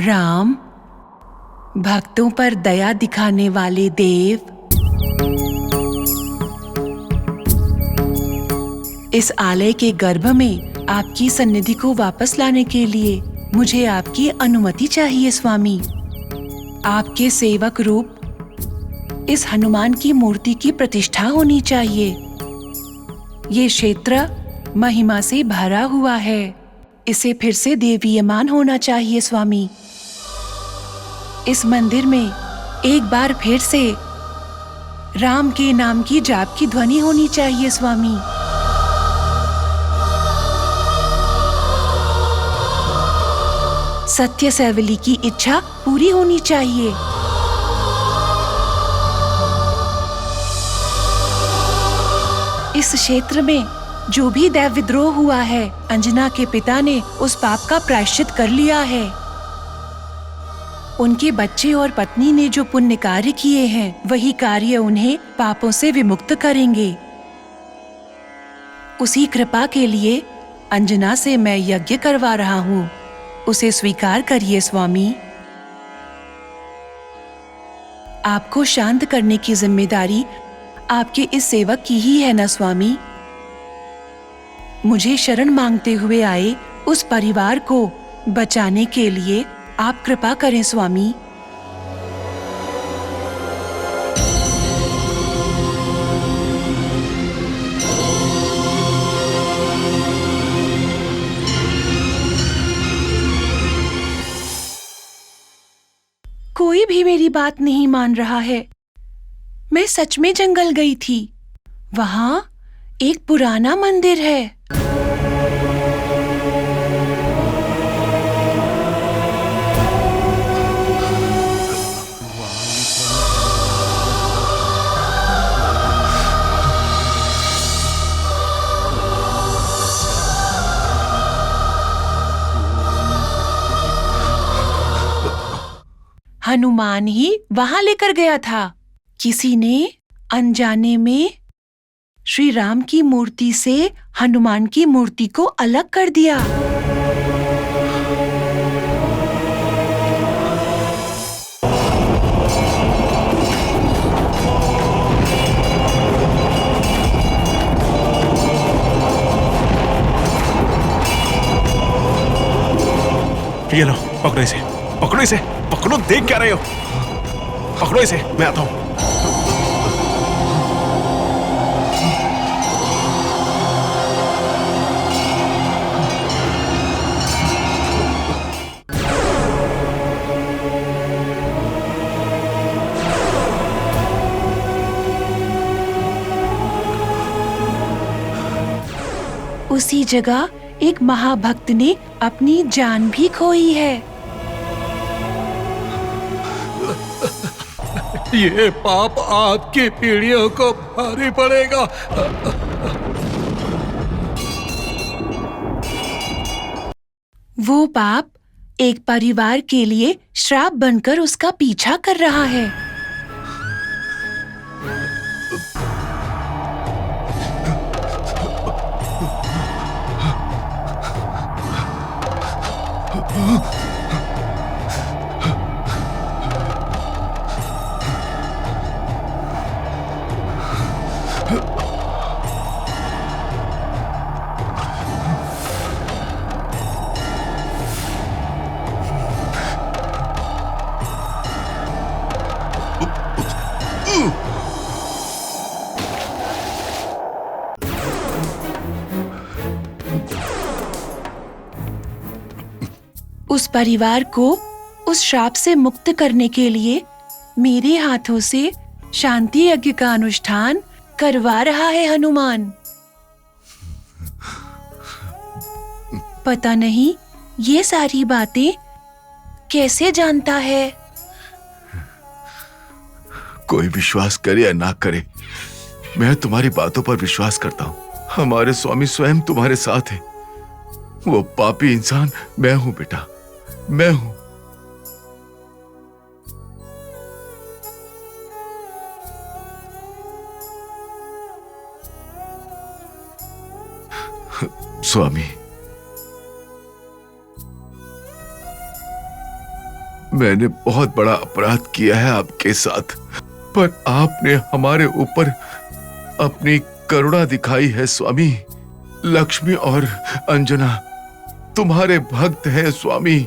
राम, भक्तों पर दया दिखाने वाले देव, इस आलय के गर्भ में आपकी सन्निधि को वापस लाने के लिए मुझे आपकी अनुमति चाहिए स्वामी। आपके सेवक रूप इस हनुमान की मूर्ति की प्रतिष्ठा होनी चाहिए। ये क्षेत्र महिमा से भरा हुआ है, इसे फिर से देवीयमान होना चाहिए स्वामी। इस मंदिर में एक बार फिर से राम के नाम की जाप की ध्वनि होनी चाहिए स्वामी। सत्य सैवली की इच्छा पूरी होनी चाहिए। इस क्षेत्र में जो भी दैव विद्रोह हुआ है, अंजना के पिता ने उस पाप का प्रायश्चित कर लिया है। उनके बच्चे और पत्नी ने जो पुण्य कार्य किए हैं, वही कार्य उन्हें पापों से विमुक्त करेंगे। उसी कृपा के लिए अंजना से मैं यज्ञ करवा रहा हूँ, उसे स्वीकार करिए स्वामी। आपको शांत करने की जिम्मेदारी आपके इस सेवक की ही है ना स्वामी। मुझे शरण मांगते हुए आए उस परिवार को बचाने के लिए आप कृपा करें स्वामी। कोई भी मेरी बात नहीं मान रहा है। मैं सच में जंगल गई थी। वहां एक पुराना मंदिर है। हनुमान ही वहां लेकर गया था। किसी ने अनजाने में श्री राम की मूर्ति से हनुमान की मूर्ति को अलग कर दिया। ये लो, पकड़ो इसे, पकड़ो इसे, पकड़ो, देख क्या रहे हो? पकड़ो इसे, मैं आता हूं। उसी जगह एक महाभक्त ने अपनी जान भी खोई है। ये पाप आपकी पीढ़ियों को भारी पड़ेगा। वो पाप एक परिवार के लिए श्राप बनकर उसका पीछा कर रहा है। उस परिवार को उस श्राप से मुक्त करने के लिए मेरे हाथों से शांति यज्ञ का अनुष्ठान करवा रहा है हनुमान। पता नहीं ये सारी बातें कैसे जानता है। कोई विश्वास करे या ना करे, मैं तुम्हारी बातों पर विश्वास करता हूं। हमारे स्वामी स्वयं तुम्हारे साथ है। वो पापी इंसान मैं हूं बेटा, मैं हूं। स्वामी, मैंने बहुत बड़ा अपराध किया है आपके साथ, पर आपने हमारे ऊपर अपनी करुणा दिखाई है स्वामी। लक्ष्मी और अंजना तुम्हारे भक्त हैं स्वामी।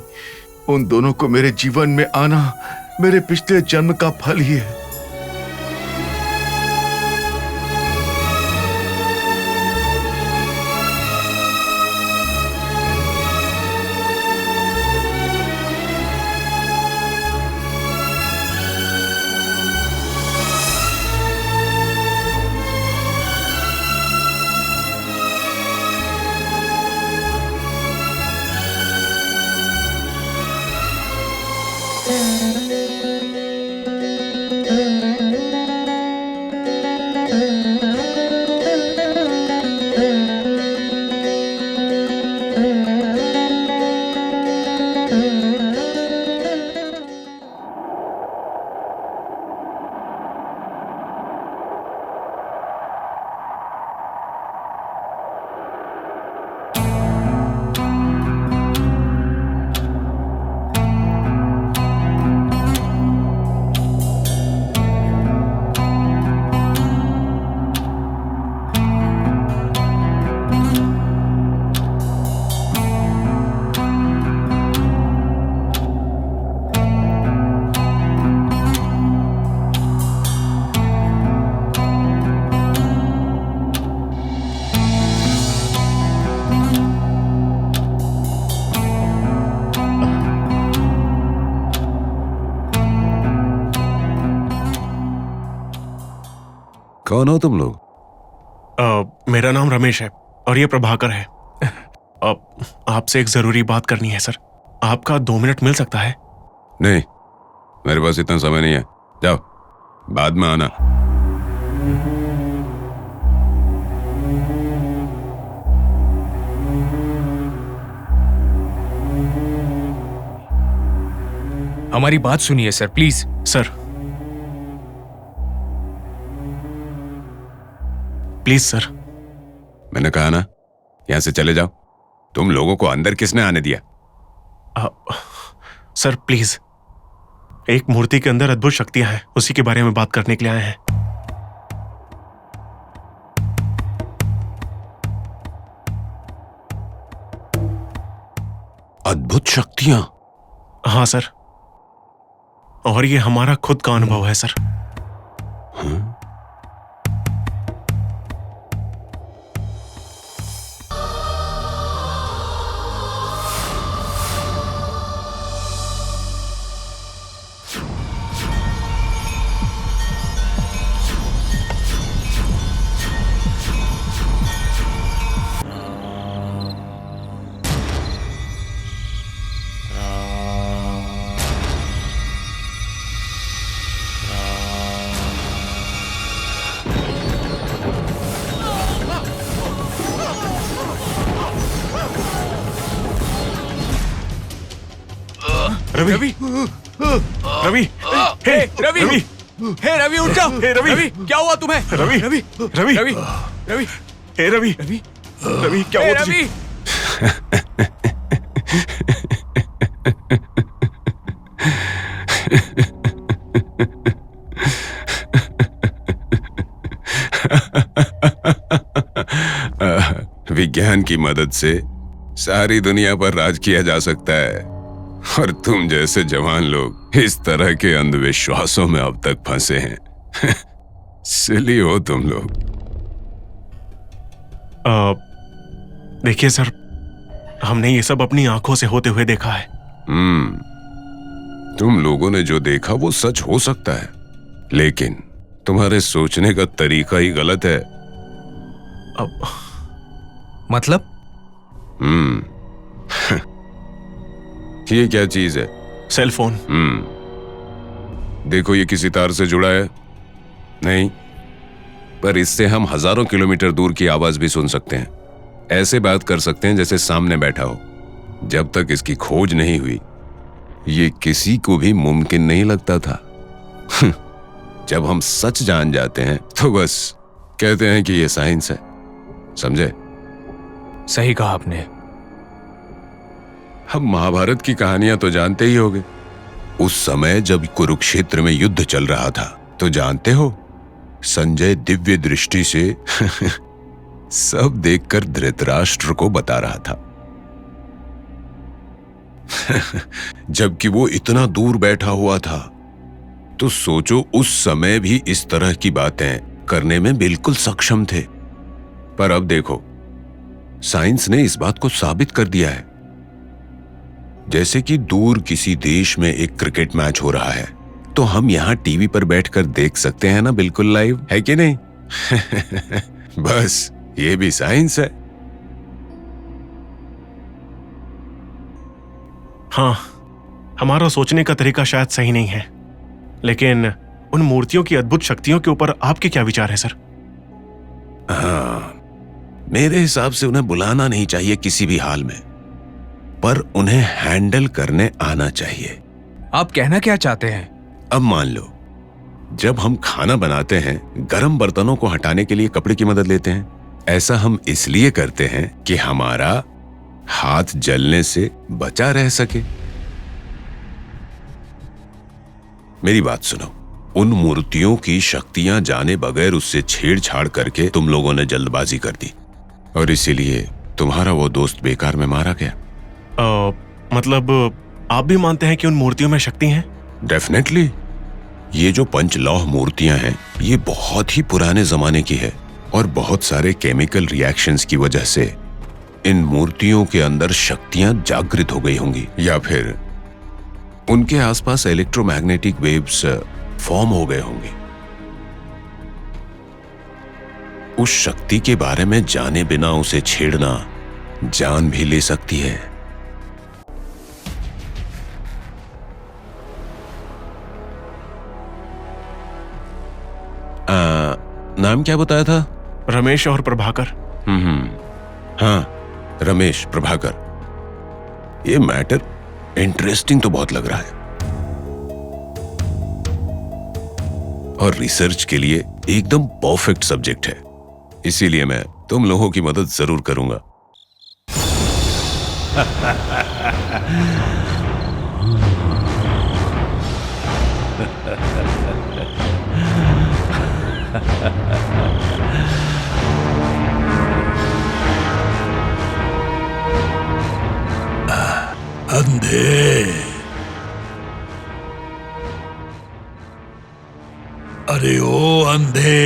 उन दोनों को मेरे जीवन में आना मेरे पिछले जन्म का फल ही है। कौन हो तुम लोग? मेरा नाम रमेश है और ये प्रभाकर है। आपसे एक जरूरी बात करनी है सर। आपका 2 मिनट मिल सकता है? नहीं, मेरे पास इतना समय नहीं है। जाओ, बाद में आना। हमारी बात सुनिए sir, please. Sir please sir. मैंने कहा ना, यहां से चले जाओ। तुम लोगों को अंदर किसने आने दिया? सर प्लीज, एक मूर्ति के अंदर अद्भुत शक्तियां हैं, उसी के बारे में बात करने के लिए आए हैं। अद्भुत शक्तियां? हाँ सर, और ये हमारा खुद का अनुभव है सर। रवि, रवि, रवि, हे रवि, रवि, हे रवि, उठ जाओ। हे रवि, रवि, क्या हुआ तुम्हें? रवि, रवि, रवि, रवि, रवि, हे रवि, रवि, रवि, क्या हुआ तुझे? रवि। विज्ञान की मदद से सारी दुनिया पर राज किया जा सकता है, और तुम जैसे जवान लोग इस तरह के अंधविश्वासों में अब तक फंसे हैं। सिली हो तुम लोग। देखिए सर, हमने ये सब अपनी आंखों से होते हुए देखा है। तुम लोगों ने जो देखा वो सच हो सकता है, लेकिन तुम्हारे सोचने का तरीका ही गलत है। मतलब? ये क्या चीज है? Cell phone. देखो, ये किसी तार से जुड़ा है? नहीं, पर इससे हम हजारों किलोमीटर दूर की आवाज भी सुन सकते हैं। ऐसे बात कर सकते हैं जैसे सामने बैठा हो। जब तक इसकी खोज नहीं हुई, ये किसी को भी मुमकिन नहीं लगता था। जब हम सच जान जाते हैं तो बस कहते हैं कि ये साइंस है। समझे? सही कहा आपने। हम महाभारत की कहानियां तो जानते ही होंगे। उस समय जब कुरुक्षेत्र में युद्ध चल रहा था, तो जानते हो, संजय दिव्य दृष्टि से सब देखकर धृतराष्ट्र को बता रहा था। जबकि वो इतना दूर बैठा हुआ था। तो सोचो, उस समय भी इस तरह की बातें करने में बिल्कुल सक्षम थे। पर अब देखो, साइंस ने इस बात को साबित कर दिया है। जैसे कि दूर किसी देश में एक क्रिकेट मैच हो रहा है, तो हम यहां टीवी पर बैठकर देख सकते हैं ना, बिल्कुल लाइव, है कि नहीं? बस ये भी साइंस है। हाँ, हमारा सोचने का तरीका शायद सही नहीं है, लेकिन उन मूर्तियों की अद्भुत शक्तियों के ऊपर आपके क्या विचार है सर? हाँ, मेरे हिसाब से उन्हें बुलाना नहीं चाहिए किसी भी हाल में, पर उन्हें हैंडल करने आना चाहिए। आप कहना क्या चाहते हैं? अब मान लो, जब हम खाना बनाते हैं, गर्म बर्तनों को हटाने के लिए कपड़े की मदद लेते हैं। ऐसा हम इसलिए करते हैं कि हमारा हाथ जलने से बचा रह सके। मेरी बात सुनो, उन मूर्तियों की शक्तियां जाने बगैर उससे छेड़छाड़ करके तुम लोगों ने जल्दबाजी कर दी, और इसीलिए तुम्हारा वो दोस्त बेकार में मारा गया। मतलब आप भी मानते हैं कि उन मूर्तियों में शक्ति है? डेफिनेटली। ये जो पंचलौह मूर्तियां हैं, ये बहुत ही पुराने जमाने की है, और बहुत सारे केमिकल रिएक्शंस की वजह से इन मूर्तियों के अंदर शक्तियां जागृत हो गई होंगी, या फिर उनके आसपास इलेक्ट्रोमैग्नेटिक वेव्स फॉर्म हो गए होंगे। उस शक्ति के बारे में जाने बिना उसे छेड़ना जान भी ले सकती है। नाम क्या बताया था? रमेश और प्रभाकर। हाँ, रमेश, प्रभाकर। ये मैटर इंटरेस्टिंग तो बहुत लग रहा है, और रिसर्च के लिए एकदम परफेक्ट सब्जेक्ट है। इसीलिए मैं तुम लोगों की मदद जरूर करूंगा। अंधे, अरे ओ अंधे,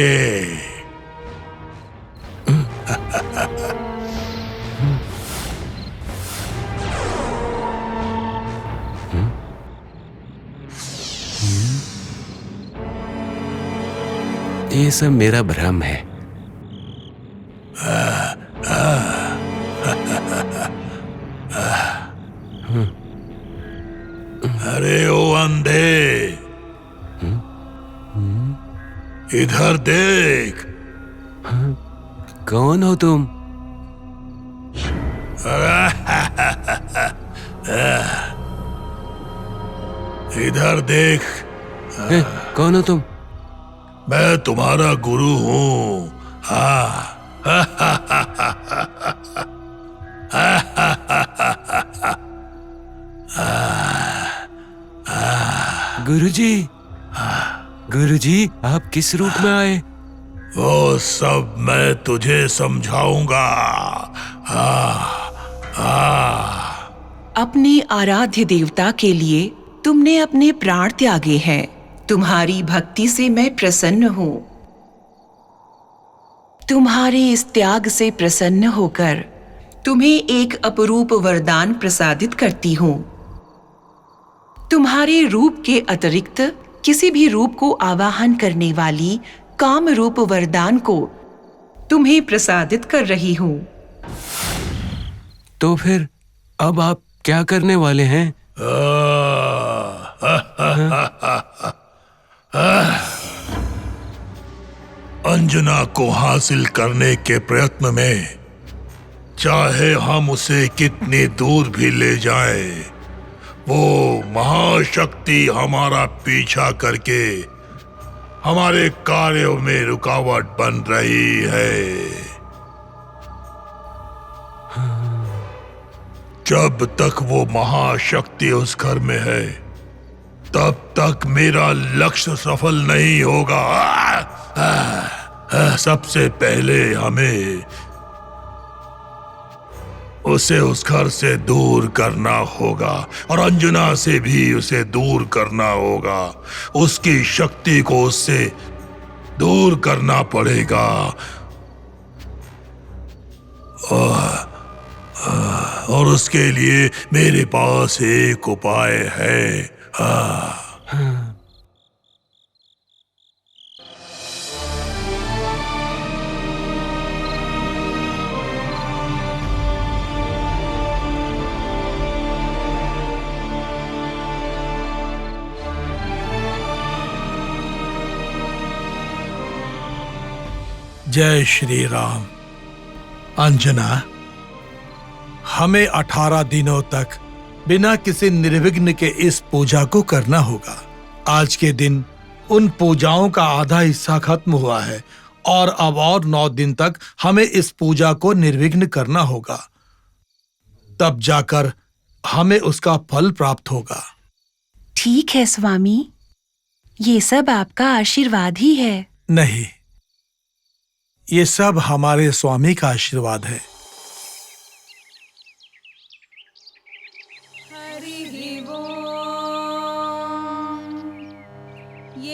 ये सब मेरा भ्रम है। अरे ओ अंधे, इधर देख। कौन हो तुम? इधर देख। कौन हो तुम? मैं तुम्हारा गुरु हूं। हाँ। गुरुजी, गुरुजी, आप किस रूप में आए? वो सब मैं तुझे समझाऊंगा। अपने आराध्य देवता के लिए तुमने अपने प्राण त्यागे हैं। तुम्हारी भक्ति से मैं प्रसन्न हूँ। तुम्हारे इस त्याग से प्रसन्न होकर तुम्हें एक अपरूप वरदान प्रसादित करती हूँ। तुम्हारे रूप के अतिरिक्त किसी भी रूप को आवाहन करने वाली काम रूप वरदान को तुम्हें प्रसादित कर रही हूँ। तो फिर अब आप क्या करने वाले हैं? अंजना को हासिल करने के प्रयत्न में चाहे हम उसे कितनी दूर भी ले जाएं, वो महाशक्ति हमारा पीछा करके हमारे कार्यों में रुकावट बन रही है। जब तक वो महाशक्ति उस घर में है, तब तक मेरा लक्ष्य सफल नहीं होगा। सबसे पहले हमें उसे उस घर से दूर करना होगा और अंजना से भी उसे दूर करना होगा। उसकी शक्ति को उससे दूर करना पड़ेगा। और उसके लिए मेरे पास एक उपाय है। जय श्री राम। अंजना, हमें 18 दिनों तक बिना किसी निर्विघ्न के इस पूजा को करना होगा। आज के दिन उन पूजाओं का आधा हिस्सा खत्म हुआ है और अब और 9 दिन तक हमें इस पूजा को निर्विघ्न करना होगा। तब जाकर हमें उसका फल प्राप्त होगा। ठीक है स्वामी, ये सब आपका आशीर्वाद ही है। नहीं, ये सब हमारे स्वामी का आशीर्वाद है।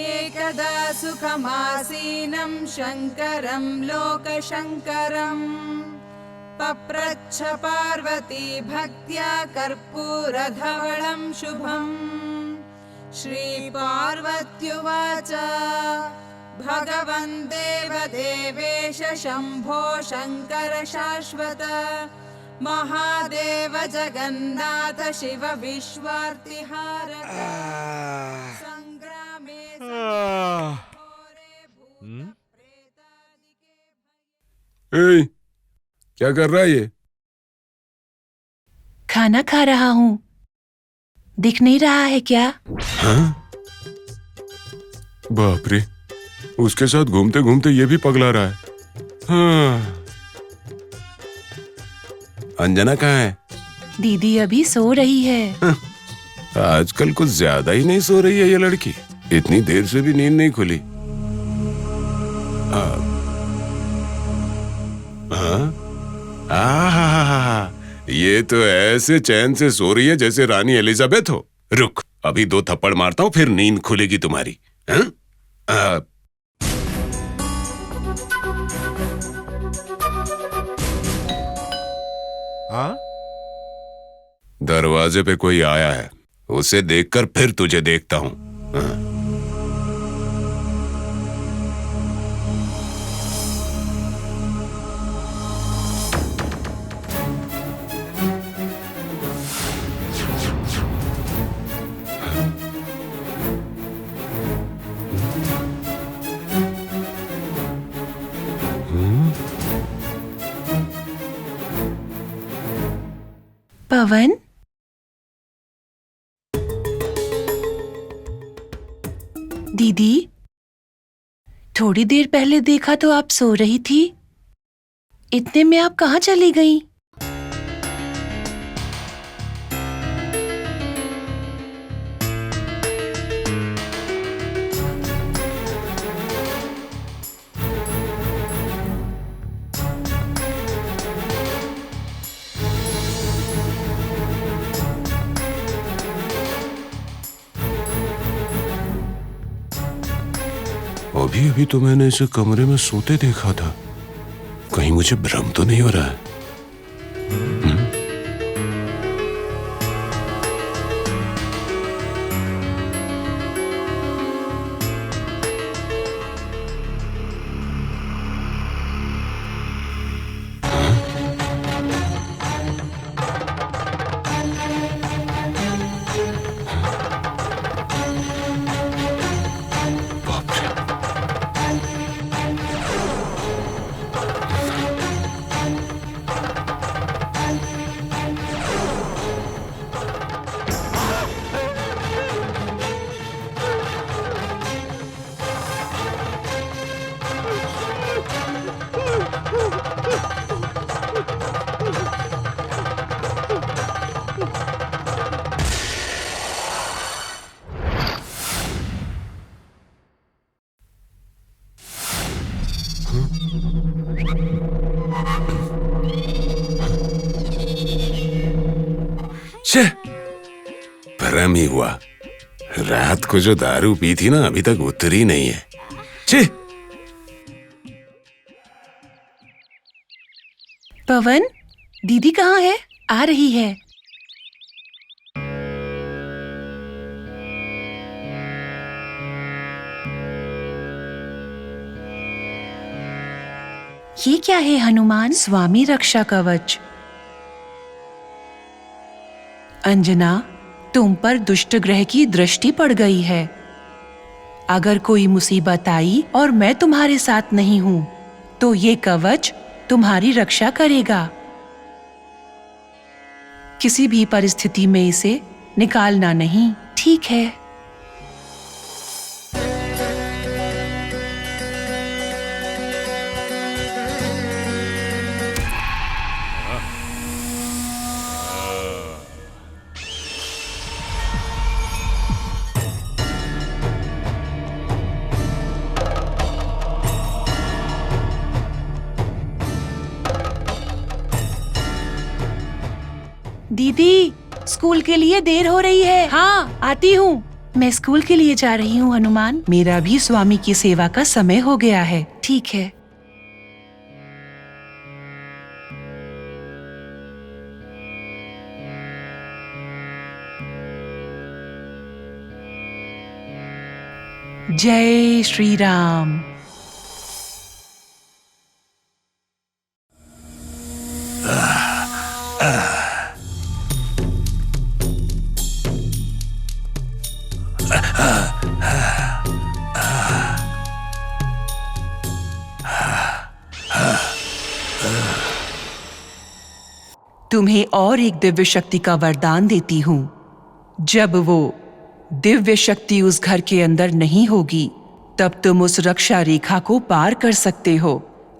एकदा सुखमासीनं शङ्करं लोकशङ्करं पप्रच्छ पार्वती भक्त्या कर्पूरधवलं शुभम्। श्रीपार्वत्युवाच भगवन् देवदेवेश शम्भो शङ्कर शाश्वत महादेव जगन्नाथ शिव विश्वार्तिहारक संग्रामे क्या कर रहा है ये? खाना खा रहा हूँ। दिख नहीं रहा है क्या? हाँ? बाप रे, उसके साथ घूमते घूमते ये भी पगला रहा है। हाँ। अंजना कहाँ है? दीदी अभी सो रही है। हाँ। आजकल कुछ ज्यादा ही नहीं सो रही है ये लड़की। इतनी देर से भी नींद नहीं खुली। ये तो ऐसे चैन से सो रही है जैसे रानी एलिजाबेथ हो। रुक, अभी 2 थप्पड़ मारता हूँ, फिर नींद खुलेगी तुम्हारी। हाँ? दरवाजे पे कोई आया है, उसे देखकर फिर तुझे देखता हूँ। हाँ? पवन, दीदी, थोड़ी देर पहले देखा तो आप सो रही थी। इतने में आप कहाँ चली गई? अभी अभी तो मैंने इसे कमरे में सोते देखा था। कहीं मुझे भ्रम तो नहीं हो रहा है? खत्म ही हुआ। रात को जो दारू पी थी ना, अभी तक उतरी नहीं है। छी! पवन, दीदी कहाँ है? आ रही है। ये क्या है हनुमान? स्वामी रक्षा कवच। अंजना, तुम पर दुष्ट ग्रह की दृष्टि पड़ गई है। अगर कोई मुसीबत आई और मैं तुम्हारे साथ नहीं हूं, तो ये कवच तुम्हारी रक्षा करेगा। किसी भी परिस्थिति में इसे निकालना नहीं, ठीक है? दीदी, स्कूल के लिए देर हो रही है। हाँ, आती हूँ। मैं स्कूल के लिए जा रही हूँ हनुमान। मेरा भी स्वामी की सेवा का समय हो गया है। ठीक है। जय श्री राम। तुम्हें और एक दिव्य शक्ति का वरदान देती हूँ। जब वो दिव्य शक्ति उस घर के अंदर नहीं होगी, तब तुम उस रक्षा रेखा को पार कर सकते हो।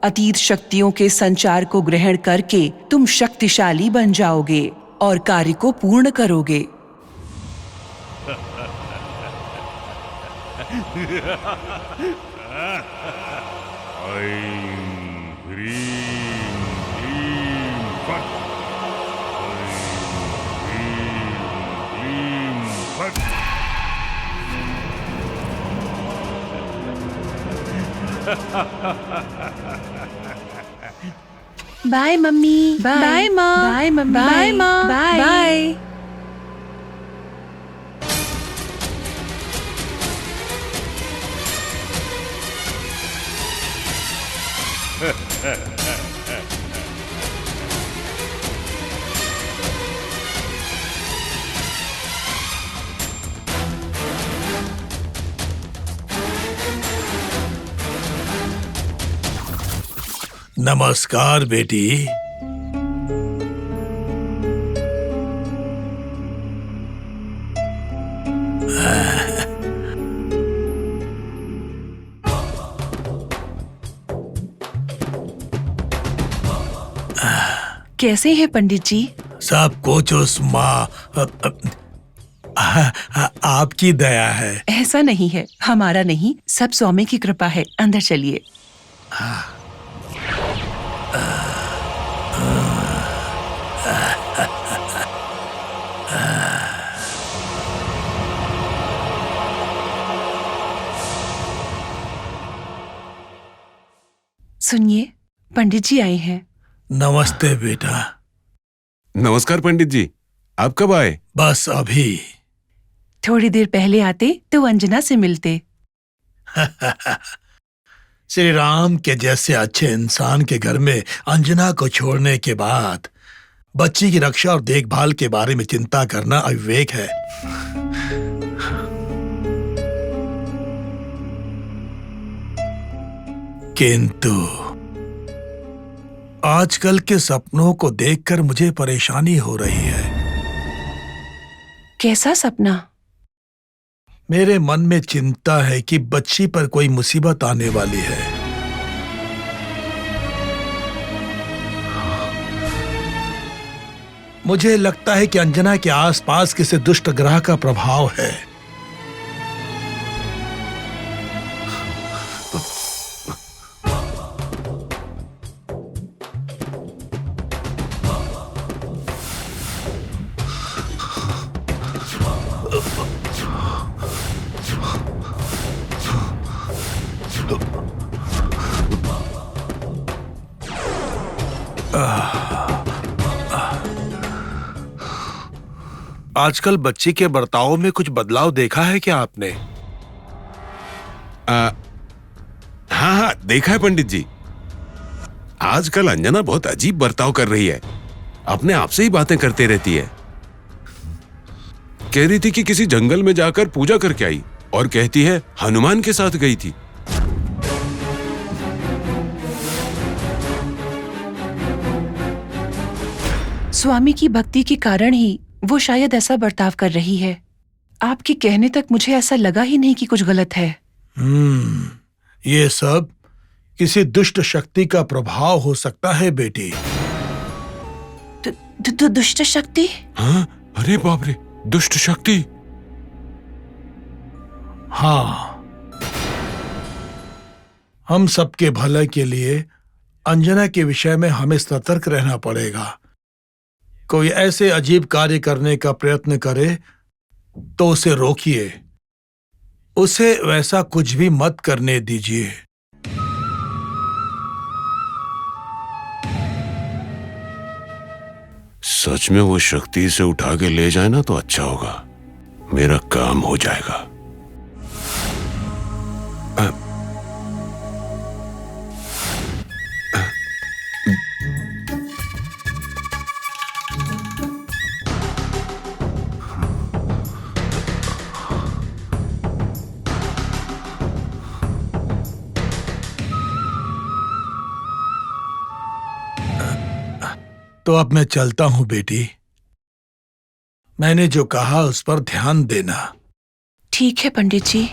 अतीत शक्तियों के संचार को ग्रहण करके तुम शक्तिशाली बन जाओगे और कार्य को पूर्ण करोगे। Bye mummy. बाय माँ। Bye mummy. बाय माँ। बाय। नमस्कार बेटी। कैसे हैं पंडित जी? सब कुछ उस माँ आपकी दया है। ऐसा नहीं है, हमारा नहीं, सब स्वामी की कृपा है। अंदर चलिए। सुनिए, पंडित जी आए हैं। नमस्ते बेटा। नमस्कार पंडित जी, आप कब आए? बस अभी। थोड़ी देर पहले आते तो अंजना से मिलते। श्री राम के जैसे अच्छे इंसान के घर में अंजना को छोड़ने के बाद बच्ची की रक्षा और देखभाल के बारे में चिंता करना अविवेक है। किंतु आजकल के सपनों को देखकर मुझे परेशानी हो रही है। कैसा सपना? मेरे मन में चिंता है कि बच्ची पर कोई मुसीबत आने वाली है। मुझे लगता है कि अंजना के आसपास किसी दुष्ट ग्रह का प्रभाव है। आजकल बच्ची के बर्ताव में कुछ बदलाव देखा है क्या आपने? हाँ हाँ, देखा है पंडित जी। आजकल अंजना बहुत अजीब बर्ताव कर रही है, अपने आप से ही बातें करते रहती है। कह रही थी कि किसी जंगल में जाकर पूजा करके आई और कहती है हनुमान के साथ गई थी। स्वामी की भक्ति के कारण ही वो शायद ऐसा बर्ताव कर रही है। आपके कहने तक मुझे ऐसा लगा ही नहीं कि कुछ गलत है। ये सब किसी दुष्ट शक्ति का प्रभाव हो सकता है बेटी। दुष्ट शक्ति? हाँ, अरे बाप रे, दुष्ट शक्ति? हाँ, हम सबके भले के लिए अंजना के विषय में हमें सतर्क रहना पड़ेगा। कोई ऐसे अजीब कार्य करने का प्रयत्न करे तो उसे रोकिए, उसे वैसा कुछ भी मत करने दीजिए। सच में वो शक्ति से उठा के ले जाए ना तो अच्छा होगा, मेरा काम हो जाएगा। तो अब मैं चलता हूं बेटी। मैंने जो कहा उस पर ध्यान देना। ठीक है पंडित जी।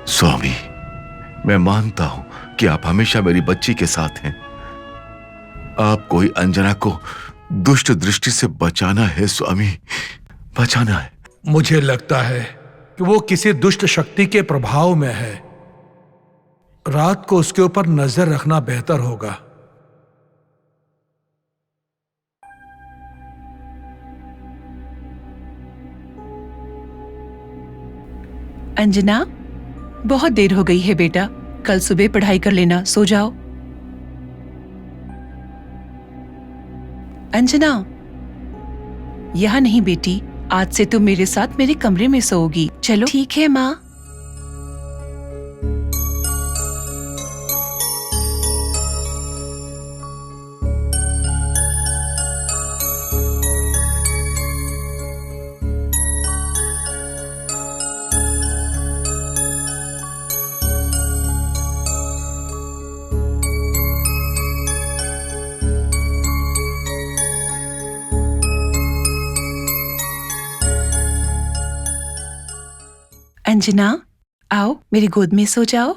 स्वामी, मैं मानता हूं कि आप हमेशा मेरी बच्ची के साथ हैं। आपको ही अंजना को दुष्ट दृष्टि से बचाना है स्वामी, बचाना है। मुझे लगता है कि वो किसी दुष्ट शक्ति के प्रभाव में है। रात को उसके ऊपर नजर रखना बेहतर होगा। अंजना, बहुत देर हो गई है बेटा, कल सुबह पढ़ाई कर लेना, सो जाओ। अंजना, यहाँ नहीं बेटी, आज से तुम मेरे साथ मेरे कमरे में सोओगी। चलो। ठीक है माँ। अंजना, आओ मेरी गोद में सो जाओ।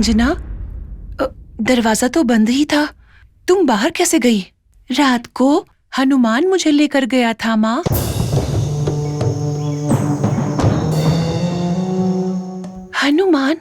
अंजना, दरवाजा तो बंद ही था, तुम बाहर कैसे गई? रात को हनुमान मुझे लेकर गया था माँ। हनुमान?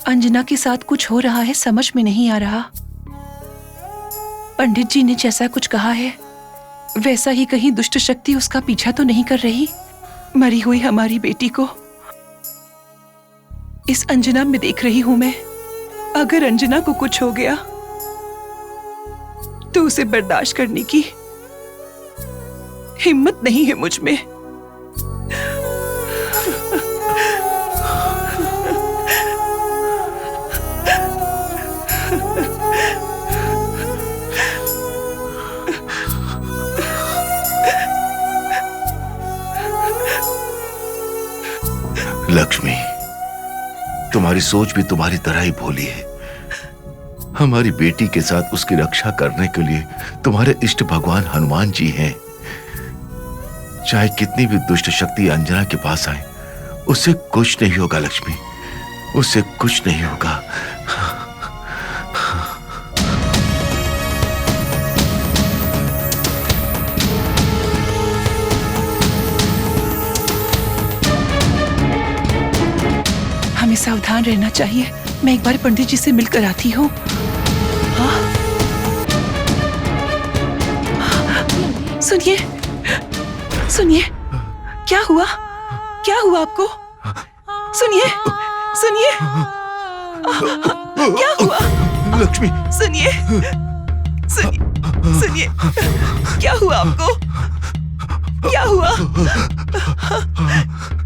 अंजना के साथ कुछ हो रहा है, समझ में नहीं आ रहा। पंडित जी ने जैसा कुछ कहा है वैसा ही कहीं दुष्ट शक्ति उसका पीछा तो नहीं कर रही? मरी हुई हमारी बेटी को इस अंजना में देख रही हूं मैं। अगर अंजना को कुछ हो गया तो उसे बर्दाश्त करने की हिम्मत नहीं है मुझ में। लक्ष्मी, तुम्हारी सोच भी तुम्हारी तरह ही भोली है। हमारी बेटी के साथ उसकी रक्षा करने के लिए तुम्हारे इष्ट भगवान हनुमान जी हैं। चाहे कितनी भी दुष्ट शक्ति अंजना के पास आए, उससे कुछ नहीं होगा लक्ष्मी, उससे कुछ नहीं होगा। हमें सावधान रहना चाहिए। मैं एक बार पंडित जी से मिलकर आती हूँ। सुनिए, सुनिए, क्या हुआ? क्या हुआ आपको? सुनिए, सुनिए, क्या हुआ? लक्ष्मी, सुनिए, सुनिए, सुनिए, क्या हुआ आपको? क्या हुआ?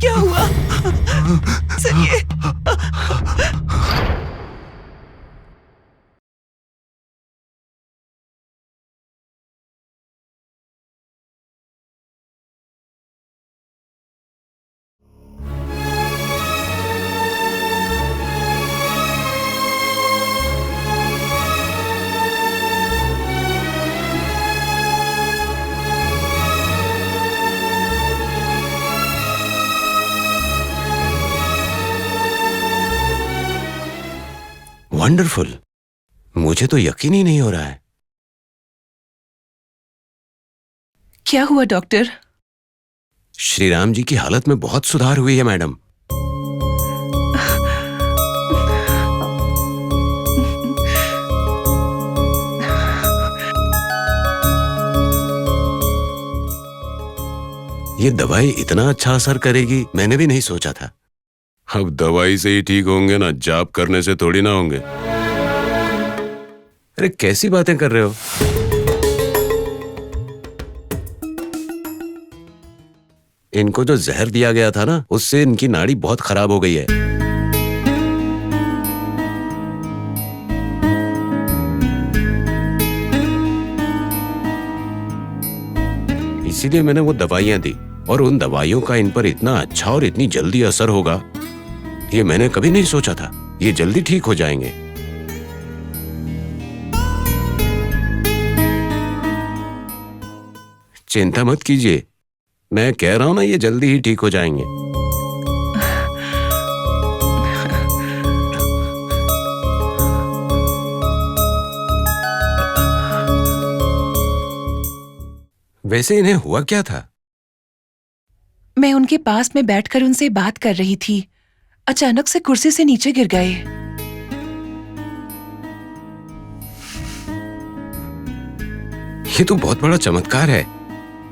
क्या हुआ? सुनिए। वंडरफुल, मुझे तो यकीन ही नहीं हो रहा है। क्या हुआ डॉक्टर? श्री राम जी की हालत में बहुत सुधार हुई है मैडम। ये दवाई इतना अच्छा असर करेगी मैंने भी नहीं सोचा था। अब दवाई से ही ठीक होंगे ना, जाप करने से थोड़ी ना होंगे। अरे कैसी बातें कर रहे हो? इनको जो जहर दिया गया था ना, उससे इनकी नाड़ी बहुत खराब हो गई है। इसीलिए मैंने वो दवाइयां दी, और उन दवाइयों का इन पर इतना अच्छा और इतनी जल्दी असर होगा ये मैंने कभी नहीं सोचा था। ये जल्दी ठीक हो जाएंगे। चिंता मत कीजिए, मैं कह रहा हूं ना, ये जल्दी ही ठीक हो जाएंगे। वैसे इन्हें हुआ क्या था? मैं उनके पास में बैठकर उनसे बात कर रही थी। अचानक से कुर्सी से नीचे गिर गए। ये तो बहुत बड़ा चमत्कार है।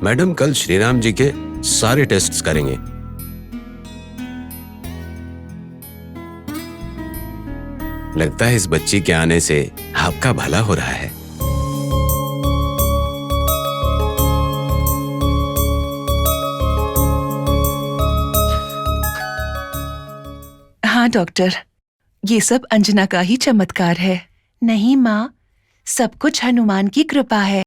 मैडम कल श्रीराम जी के सारे टेस्ट्स करेंगे। लगता है इस बच्ची के आने से आपका भला हो रहा है। हाँ डॉक्टर, ये सब अंजना का ही चमत्कार है। नहीं माँ, सब कुछ हनुमान की कृपा है।